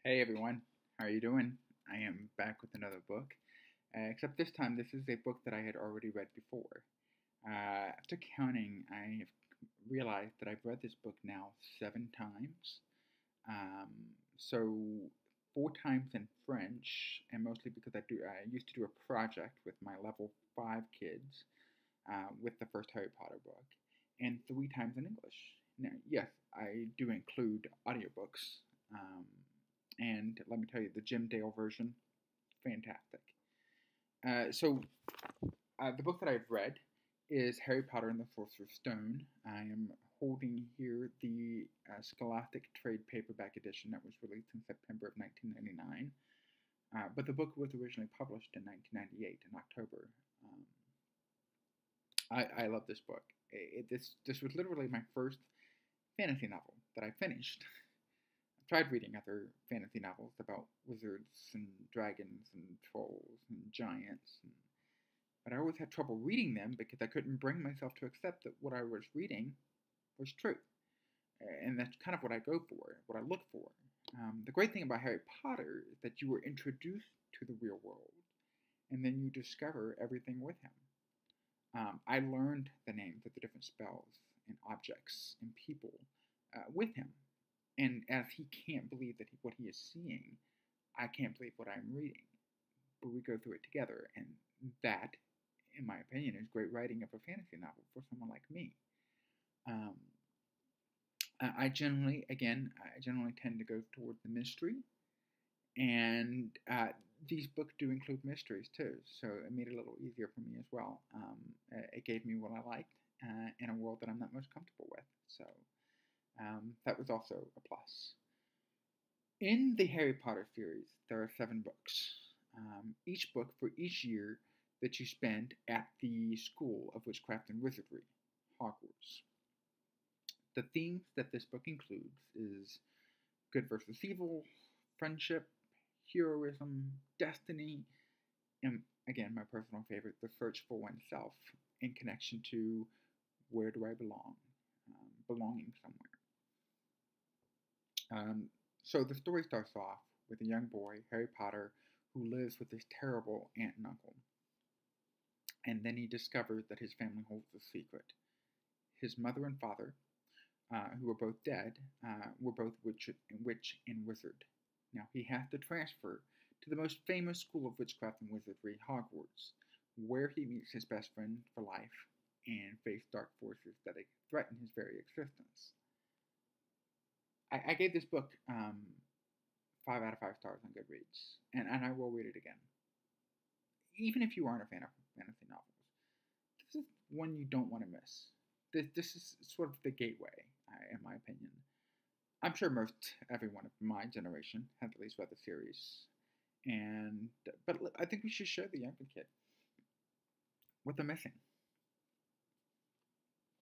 Hey everyone, how are you doing? I am back with another book, except this time this is a book that I had already read before. After counting, I have realized that I've read this book now 7 times. Um, so 4 times in French, and mostly because I used to do a project with my level 5 kids with the first Harry Potter book, and 3 times in English. Now, yes, I do include audiobooks. Um, and let me tell you, the Jim Dale version, fantastic. The book that I've read is Harry Potter and the Sorcerer's Stone. I am holding here the Scholastic Trade Paperback Edition that was released in September of 1999. But the book was originally published in 1998 in October. Um, I love this book. This was literally my first fantasy novel that I finished. I tried reading other fantasy novels about wizards and dragons and trolls and giants, but I always had trouble reading them because I couldn't bring myself to accept that what I was reading was true. And that's kind of what I go for, what I look for. The great thing about Harry Potter is that you were introduced to the real world, and then you discover everything with him. I learned the names of the different spells and objects and people with him. And as he can't believe what he is seeing, I can't believe what I'm reading. But we go through it together, and that, in my opinion, is great writing of a fantasy novel for someone like me. Um, I generally tend to go toward the mystery, and these books do include mysteries too, so it made it a little easier for me as well. It gave me what I liked in a world that I'm not most comfortable with, so that was also a plus. In the Harry Potter series, there are 7 books. Each book for each year that you spend at the School of Witchcraft and Wizardry, Hogwarts. The themes that this book includes is good versus evil, friendship, heroism, destiny, and again, my personal favorite, the search for oneself in connection to where do I belong, belonging somewhere. So the story starts off with a young boy, Harry Potter, who lives with his terrible aunt and uncle. And then he discovers that his family holds a secret. His mother and father, who are both dead, were both witch and wizard. Now he has to transfer to the most famous school of witchcraft and wizardry, Hogwarts, where he meets his best friend for life and face dark forces that threaten his very existence. I gave this book 5 out of 5 stars on Goodreads, and I will read it again. Even if you aren't a fan of fantasy novels, this is one you don't want to miss. This is sort of the gateway, in my opinion. I'm sure most everyone of my generation has at least read the series, but I think we should show the younger kid what they're missing.